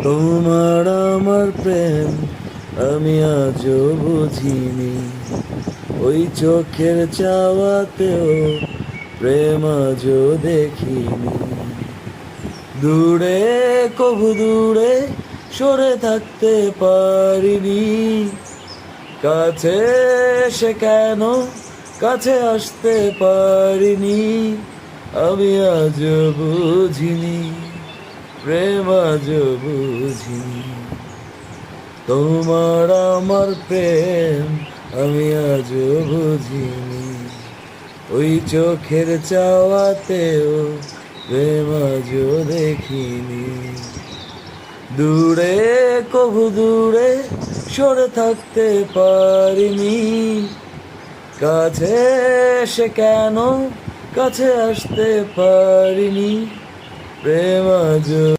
তোমার আমার প্রেম আমি আজও বুঝিনি, ওই চোখের চাওয়াতেও প্রেম আজও দেখিনি। দূরে কবু দূরে সরে থাকতে পারিনি, কাছে সে কেন কাছে আসতে পারিনি। আমি আজও বুঝিনি, প্রেম আজও বুঝিনি। তোমার আমার প্রেম আমি আজও বুঝিনি, ওই চোখের চাওয়াতেও প্রেম আজও দেখিনি। দূরে কবু দূরে সরে থাকতে পারিনি, কাছে সে কেন কাছে আসতে পারিনি। প্রেম আজও